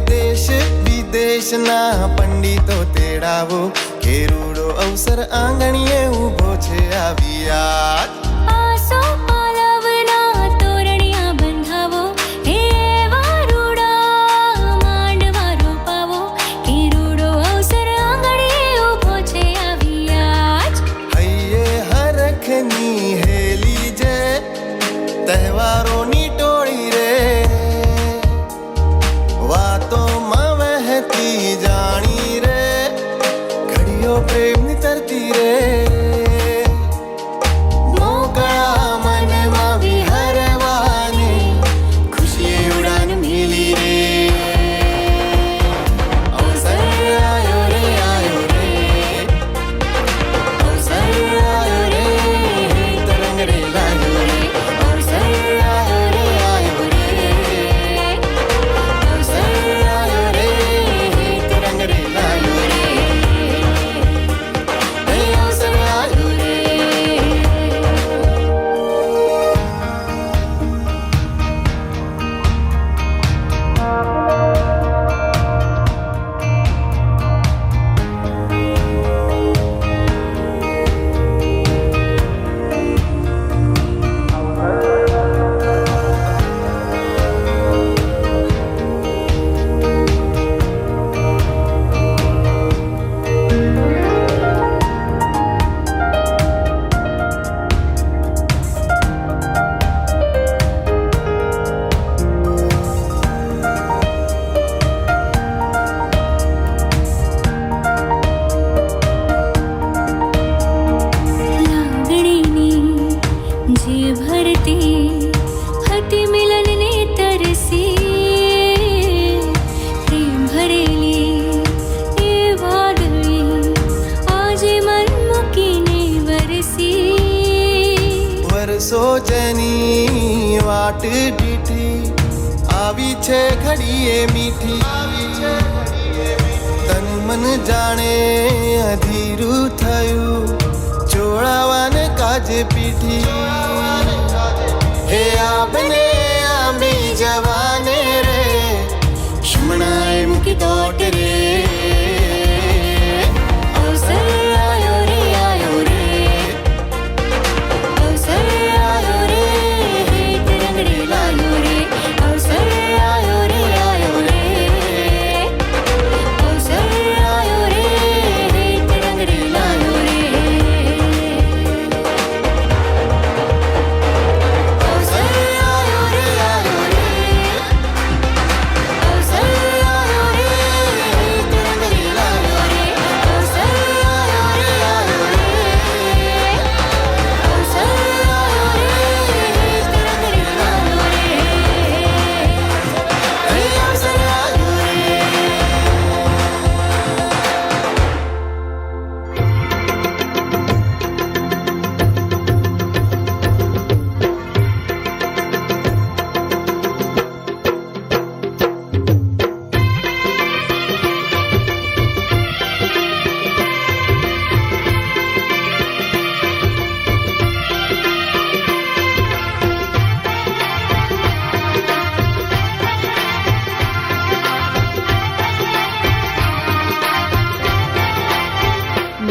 દેશ વિદેશના પંડિતો તેડાવો, કેરુડો અવસર આંગણીએ ઊભો છે આવ્યા. આસો પાલવના તોરણિયા બંધાવો, હે વારુડા માંડવા રોપાવો, કેરુડો અવસર આંગણીએ ઊભો છે આવ્યા. હૈયે હરખની હેલી જે તહેવારોની ટોળી રે, વાતોમાં વહેતી જાણી રે, ઘડીઓ પ્રેમની તરતી રે. મોકળા મનમાં વિહરવાની ખુશીએ ઉડાન મેલી રે. અવસર આયો રે, આયો રે, અવસર આયો રે, તરંગ રે લાયો રે. અવસર આયો રે, આયો રે, અવસર આયો રે, તરંગ રે લાયો રે. હે અવસર આયો રે. લાગણીની જે ભરતી હતી મિલનને તરસી, પ્રેમ ભરેલી એ વાદળી આજે મન મૂકીને વરસી. વરસો જેની વાટ દીઠી આવી છે ઘડીએ મીઠી, તન મન જાણે અધીરું થયું, જોડાવાને કાજે પીઠી. હે આપને આંબી જવાને રે, શમણાએ મૂકી દોટ રે. અવસર આયો રે, આયો રે, અવસર આયો રે, તરંગ રે લાયો રે. અવસર આયો રે, આયો રે, અવસર આયો રે, તરંગ રે લાયો રે. અવસર આયો રે, આયો રે, અવસર આયો રે, તરંગ રે લાયો રે. અવસર આયો રે, આયો રે, અવસર આયો રે, તરંગ રે લાયો રે. હે અવસર આયો રે.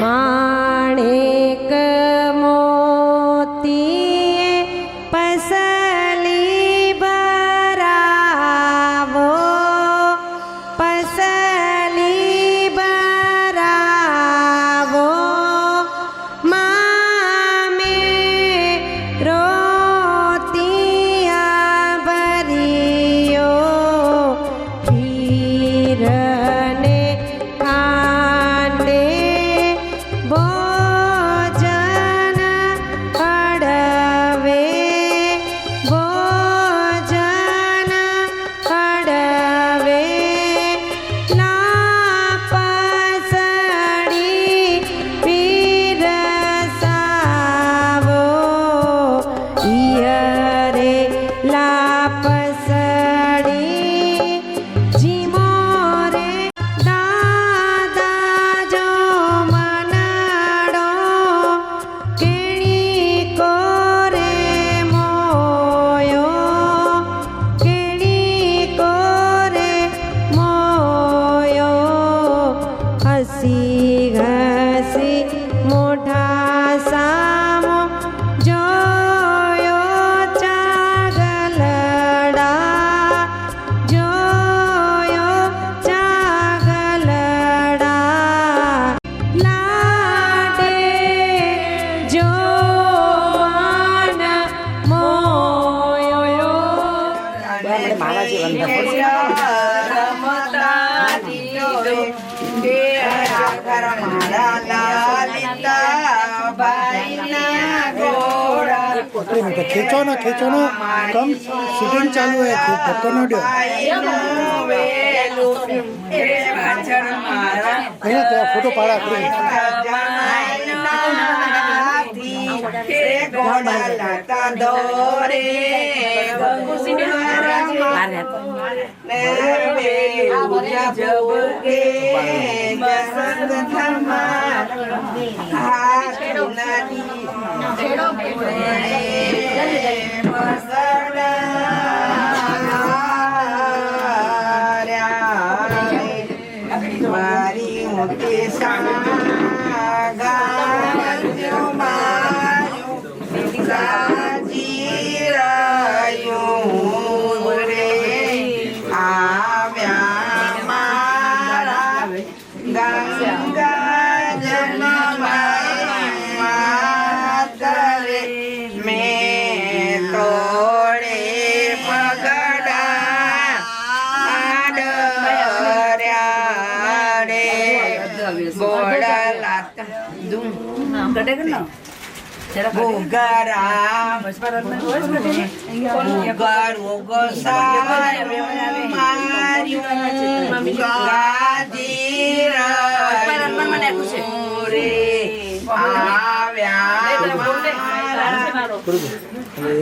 માણેક મોતીએ પસલી ભરાવો, પસલી ભરાવો, મામે રોતિયા ભરિયો, ખીરને કાંડે બોલ મોઢા સામો જોયો ચાગલડા જોયો ચાગલડા લાડે જોવાન મોયો खींचो ना कम शूटिंग चालू है धक्को न दो त्या फोटो पाड़ा મારી મોટી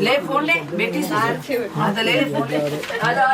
ले फोन ले बेटी हाँ तो ले फोन ले हेलो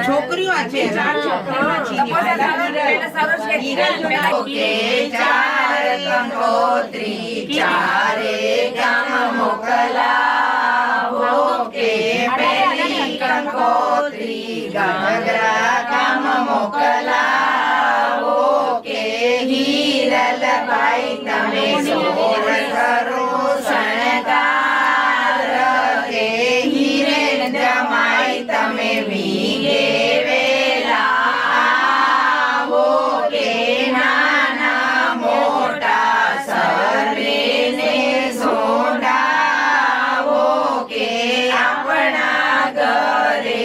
છોકરીઓ છે ચારે ગામ મોકલાવો કે કંકોત્રી ગંગરા ગામ મોકલાવો કે હિરલભાઈ તમે સોર કરો શણગાર કે હિરેન જમાઈ તમે વીગે વેલા આવો કે નાના મોટા સર્વેને સોડાવો કે આપણા ઘરે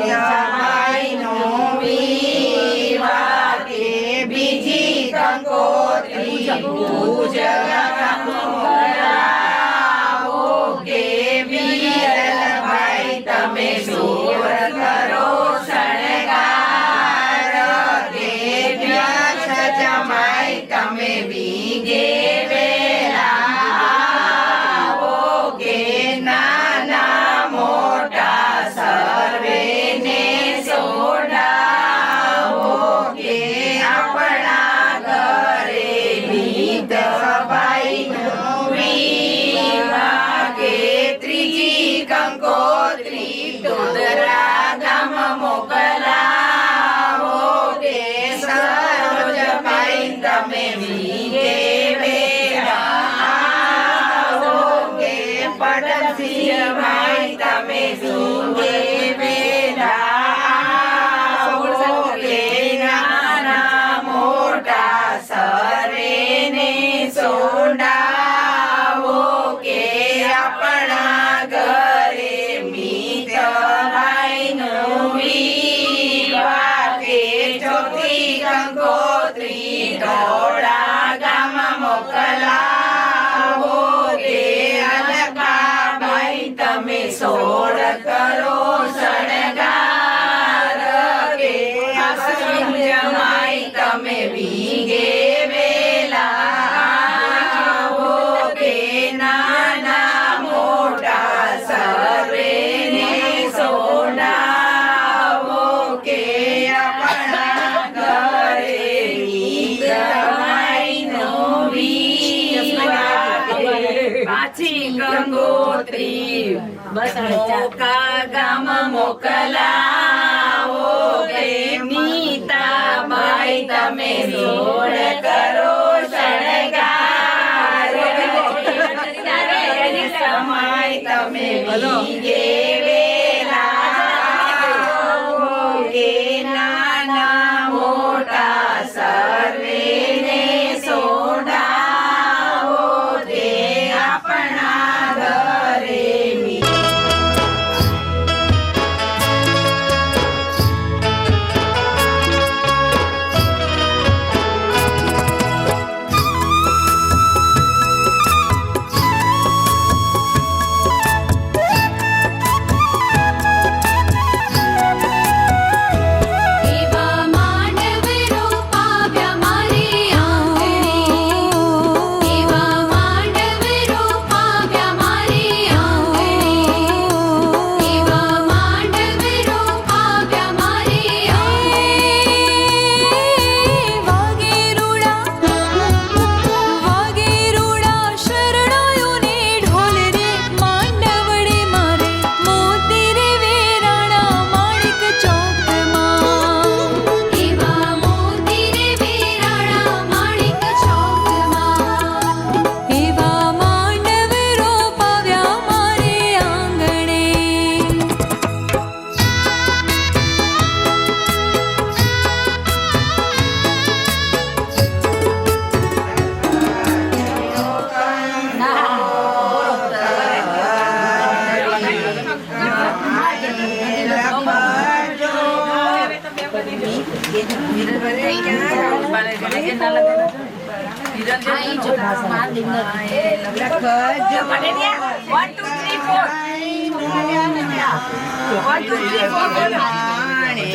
જમાઈનો વિવાહ કે બીજી કંકોત્રી કરાવો કે વીરલભાઈ તમે સોર કરો શણગાર કે વ્યક્ષ જમાઈ તમે વીગે વેલા આવો કે નાના મોટા સર્વેને સોડાવો કે આપણા ઘરે મીતભાઈનો વિવાહ કે ત્રીજી કંકોત્રી ટોદરા ગામ મોકલાવો કે સરોજભાઈ તમે વીગે વેલા આવો કે પડસિંહભાઈ તમે વીગે વેલા આવો કે નાના મોટા સર્વેને સોડાવો કે આપણા ઘરે મીતભાઈનો વિવાહ કે ચોથી કંકોત્રી ધોળા ગામ મોકલાવો કે અલકાભાઈ તમે સોળ કરો શણગાર કે અશ્વિન જમાઈ તમે વીગે વેલા આવો કે નાના મોટા સર્વેને સોડાવો કે આપણા ઘરે મીતભાઈનો વિવાહ કે પાછી કંકોત્રી મોકા ગામ મોકલાવો કે મીતાબાઈ તમે સોળ કરો શણગાર સમાય તમે વીગે વેલા આવો કે નાના મોટા સર્વેને સોડાવો તે આપણા ઘરે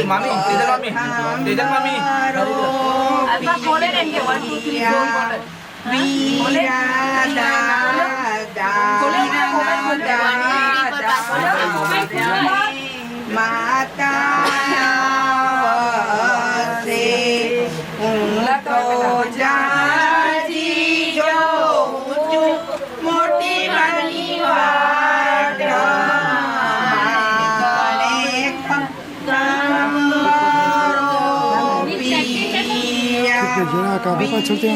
मामी इधर मामी अल्फा खोले रहेंगे 1 2 3 મોટી બની વાટ જરા કાકા પાછળથી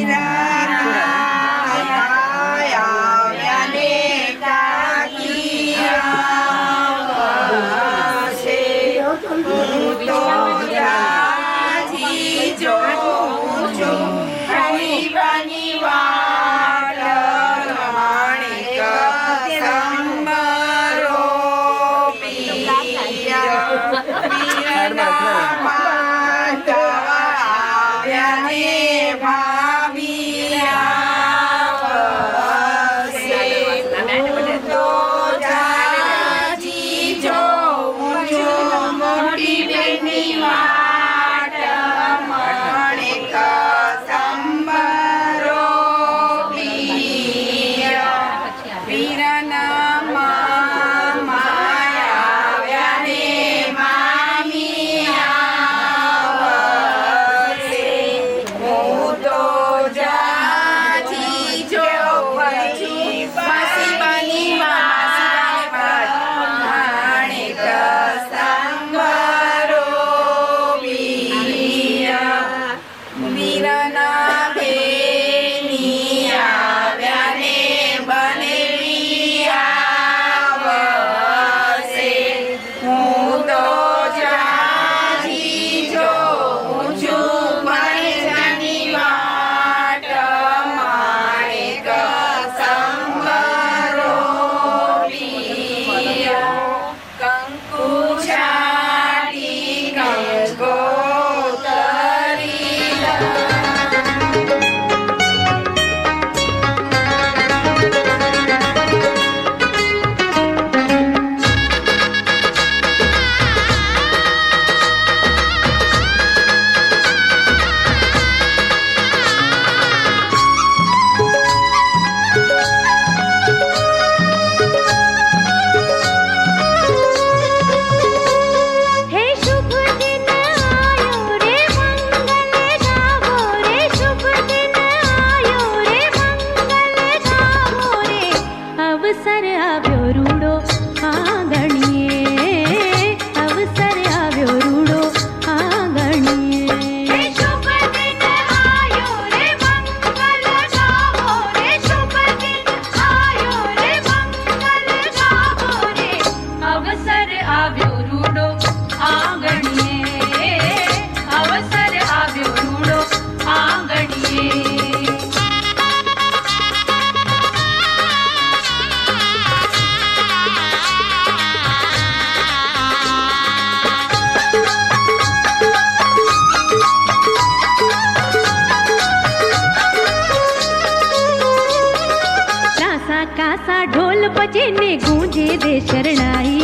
बजे गूंजे दे शरणाई,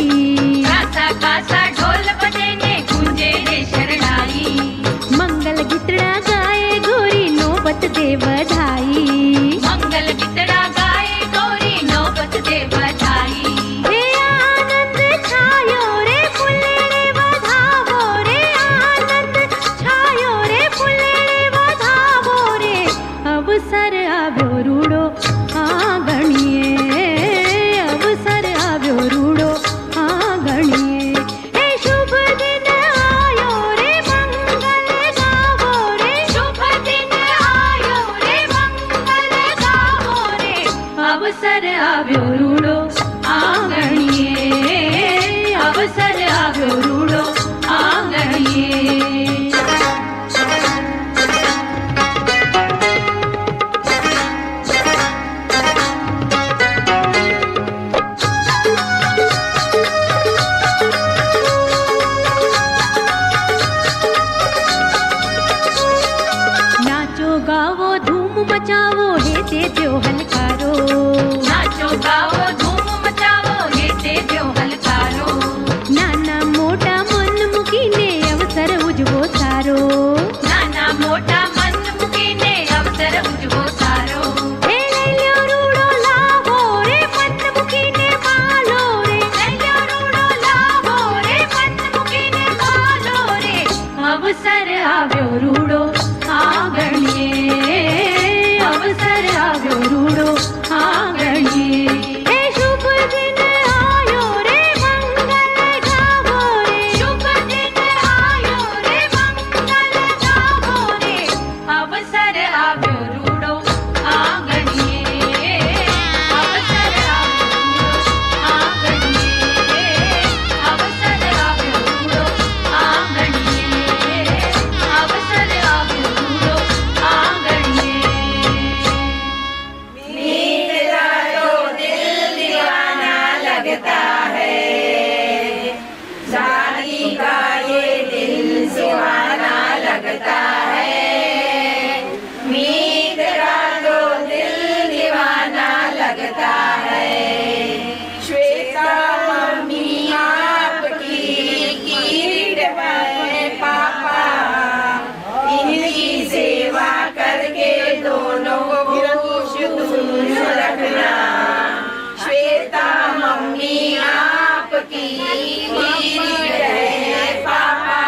कासा कासा ढोल बजे ने गूंजे दे शरणाई। मंगल गीतड़ा गाए गोरी नौबत दे बधाई, मंगल गीतड़ा गाए गोरी नौबत दे बधाई। हे आनंद छायो रे फुल्लेड़े बधावो रे, आनंद छायो रे फुल्लेड़े बधावो रे। अवसर आव्यो रूड़ो आंगणिए, अवसर आव्यो रूड़ो आंगणिए। हे शुभ दिन आयो रे मंगल गावो रे, शुभ दिन आयो रे मंगल गावो रे। अवसर आव्यो रूड़ो आंगणिए, अवसर आव्यो रूड़ो आंगणिए। गावो धूम मचावो हे तेजो हलकारो, नाचो गावो धूम मचावो हे तेजो हलकारो। नाना मोटा मन मुकीने अवसर उजवो सारो, नाना मोटा मन मुकीने अवसर उजवो सारो। हे लैल्यो रूड़ो लावो रे मन मुकीने मालो रे, लैल्यो रूड़ो लावो रे मन मुकीने मालो रे। अवसर आव्यो रूड़ो आंगणिए, अवसर आव्यो रूड़ो आंगणिए। हे शुभ दिन आयो रे मंगल गावो रे, शुभ दिन आयो रे मंगल गावो रे। अवसर है पापा, इनकी सेवा करके दोनों को खुश रखना। श्वेता मम्मी आपकी वीर है पापा,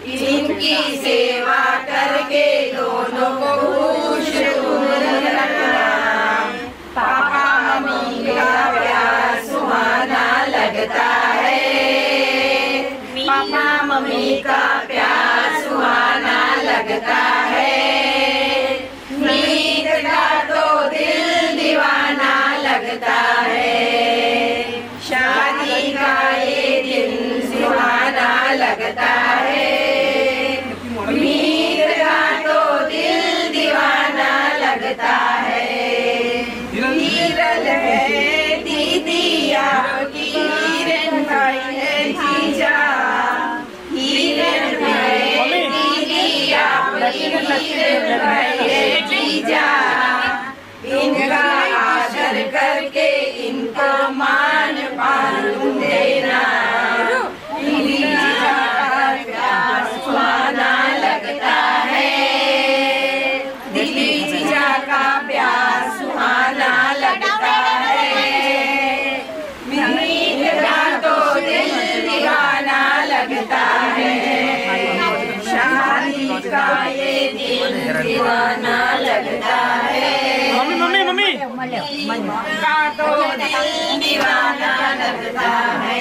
इनकी सेवा करके दोनों को खुश रखना। पापा मम्मी का प्यार सुहाना लगता है, पापा मम्मी का प्यार सुहाना लगता है। मीत का तो दिल दीवाना लगता है, शादी का ये दिन सुहाना लगता है। मीत का तो दिल दीवाना लगता है। हीरल है दीदी आपकी, हीरन भाई है जीजा, हीरन है दीदी आपकी, हीरन भाई है जीजा। इनका आदर करके इनको मान पान देना। जीजा का प्यार सुहाना लगता है, दिल्ली जीजा का प्यार सुहाना लगता है। मीत का तो दिल दीवाना लगता है, शादी का ये दिन दीवाना लगता है। मम्मी मम्मी का तो दिल दीवाना लगता है।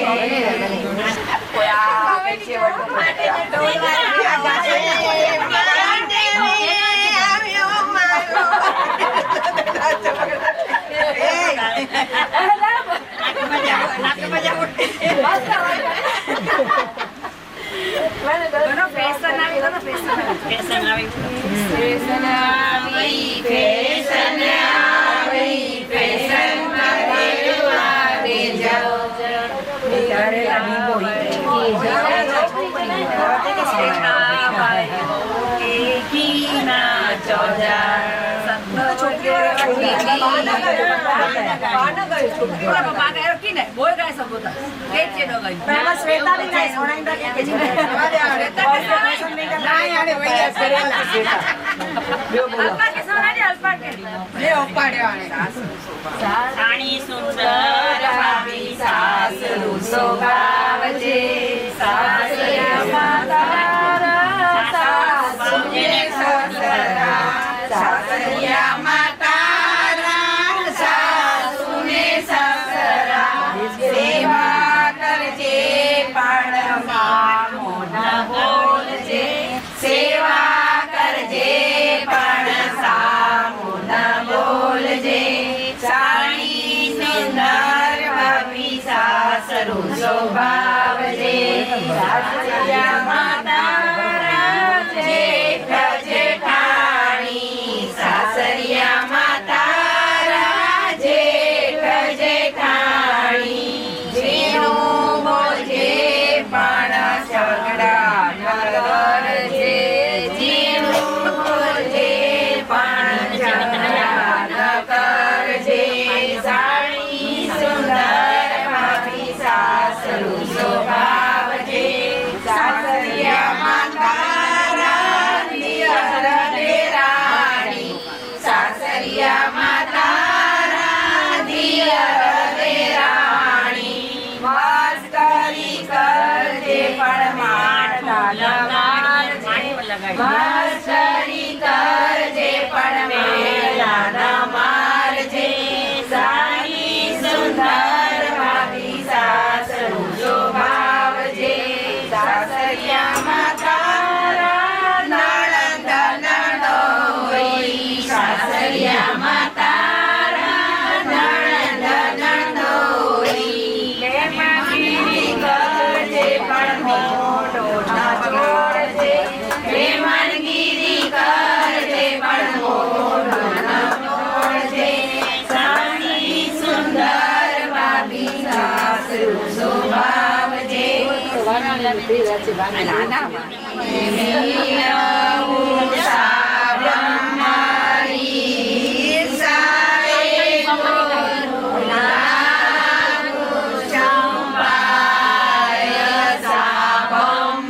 રાણી સુંદર ભાભી સાસુ શોભાવજે, સાસરિયા તારા સાસુને સસરા, સાસરિયા માતારા સાસુને સસરા. સેવા કરજે પણ મોઢા બોલજે, સેવા કરજે પણ મોઢા બોલજે. સાણી સુંદર ભાભી સાસરુ શોભાવજે, સાસરિયા માતારા જેઠ જેઠાણી, સાસરિયા માતારા જેઠ જેઠાણી. જેનું બોલજે પણ ઝઘડા ન કરજે, જેનું બોલજે પણ ઝઘડા ન કરજે. સાણી સુંદર ભાભી સાસરુ શોભાવજે, સાસરિયા માતારા દિયર દેરાણી, સાસરિયા માતારા દિયર દેરાણી. માસ્ટરી કરજે પણ માઠા લગાડજે, માસ્ટરી કરજે પણ મેલા ન મારજે. સાણી સુંદર ભાભી સાસરુ શોભાવજે, સાસરિયા માતારા નણંદ નણદોઈ, સાસરિયા માતારા નણંદ નણદોઈ. મહેમાનગીરી કરજે પણ મોઢો ન છોડજે, મહેમાનગીરી કરજે પણ મોઢો ન છોડજે. સાણી સુંદર ભાભી સાસરુ શોભાવજે. સાબમ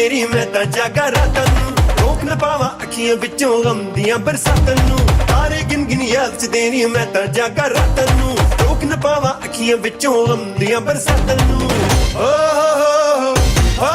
ਤੇਰੀ ਮੈਂ ਤਾਂ ਜਾਗਾ ਰਾਤਾਂ ਨੂੰ ਰੋਕ ਨਾ ਪਾਵਾਂ ਅੱਖੀਆਂ ਵਿੱਚੋਂ ਗਮ ਦੀਆਂ ਬਰਸਾਤਾਂ ਨੂੰ ਤਾਰੇ ਗਿਣ ਗਿਣ ਯਾਦ ਚ ਦੇਣੀ ਮੈਂ ਤਾਂ ਜਾਗਾ ਰਾਤਾਂ ਨੂੰ ਰੋਕ ਨਾ ਪਾਵਾਂ ਅੱਖੀਆਂ ਵਿੱਚੋਂ ਗਮ ਦੀਆਂ ਬਰਸਾਤਾਂ ਨੂੰ ਓ ਹੋ ਹੋ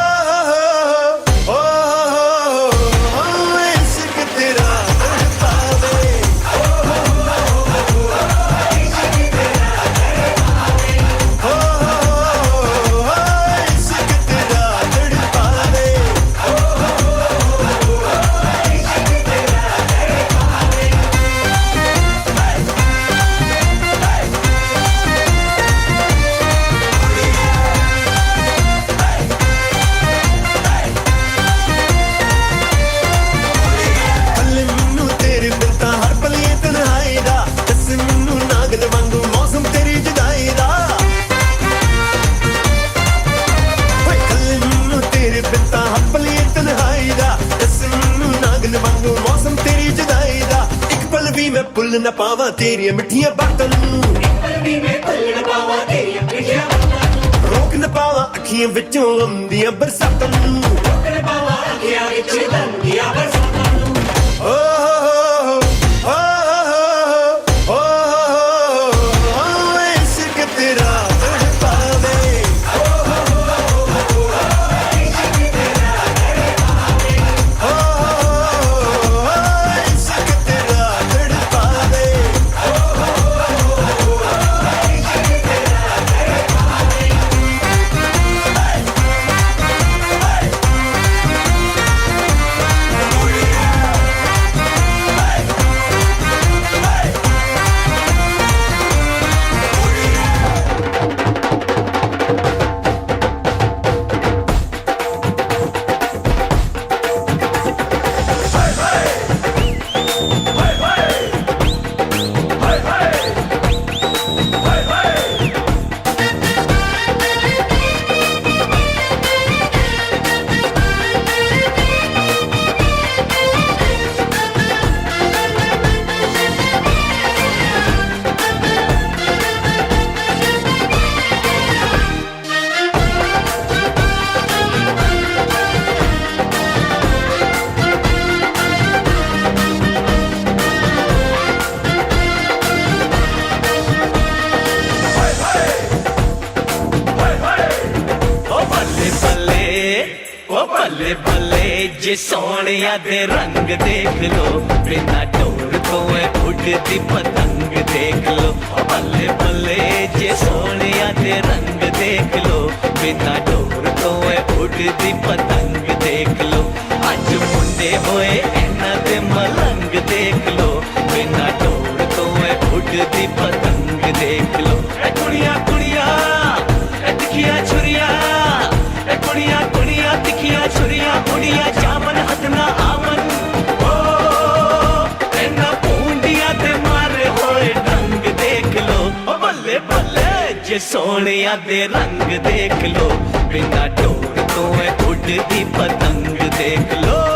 ਭੁੱਲ ਨਾ ਪਾਵਾਂ ਤੇਰੀਆਂ ਮਿੱਠੀਆਂ ਬਾਤਾਂ ਨੂੰ ਇੱਕ ਪਲ ਵੀ ਮੈਂ ਭੁੱਲ ਨਾ ਪਾਵਾਂ ਤੇਰੀਆਂ ਮਿੱਠੀਆਂ ਬਾਤਾਂ ਨੂੰ ਰੋਕ ਨਾ ਪਾਵਾਂ ਅੱਖੀਆਂ ਵਿੱਚੋਂ ਗਮ ਦੀਆਂ ਬਰਸਾਤਾਂ ਨੂੰ ਰੋਕ ਨਾ ਪਾਵਾਂ ਅੱਖੀਆਂ ਵਿੱਚੋਂ ਗਮ ਦੀਆਂ ਬਰਸਾਤਾਂ ਨੂੰ ਓ ਹੋ ਹੋ ਇਸ਼ਕ ਤੇਰਾ ਤੜਪਾਵੇ ਬੱਲੇ ਬੱਲੇ ਜੇ ਸੋਹਣਿਆ ਦੇ ਰੰਗ ਦੇਖ ਲੋ ਬਿਨਾ ਢੋਰ ਤੋਂ ਉੱਡਦੀ ਪਤੰਗ ਦੇਖ ਲੋ ਬੱਲੇ ਬੱਲੇ ਜੇ ਸੋਹਣਿਆ ਦੇ ਰੰਗ ਦੇਖ ਲੋ ਬਿਨਾ ਢੋਰ ਤੋਂ ਉੱਡਦੀ ਪਤੰਗ ਦੇਖ ਲੋ ਅੱਜ ਮੁੰਡੇ ਹੋਏ ਇਹਨਾਂ ਦੇ ਮਲੰਗ ਦੇਖ ਲੋ ਬਿਨਾ ਢੋਰ ਤੋਂ ਉੱਡਦੀ ਪਤੰਗ ਦੇਖ ਲੋ ਐ ਕੁੜੀਆਂ ਕੁੜੀਆਂ ਐ ਤਿੱਖੀਆਂ ਛੁਰੀਆਂ ਐ ਕੁੜੀਆਂ ਕੁੜੀਆਂ ਤਿੱਖੀਆਂ ਛੁਰੀਆਂ ਕੁੜੀਆਂ ਜਾਮਨ ਹੱਥ ਨਾ ਆਵਨ ਓ ਇਹਨਾਂ ਪੂੰਡੀਆਂ ਤੇ ਮਾਰੇ ਹੋਏ ਰੰਗ ਦੇਖ ਲੋ ਓ ਬੱਲੇ ਬੱਲੇ ਜੇ ਸੋਹਣਿਆਂ ਦੇ ਰੰਗ ਦੇਖ ਲੋ ਬਿਨਾ ਢੋਰ ਤੋਂ ਉੱਡਦੀ ਪਤੰਗ ਦੇਖ ਲੋ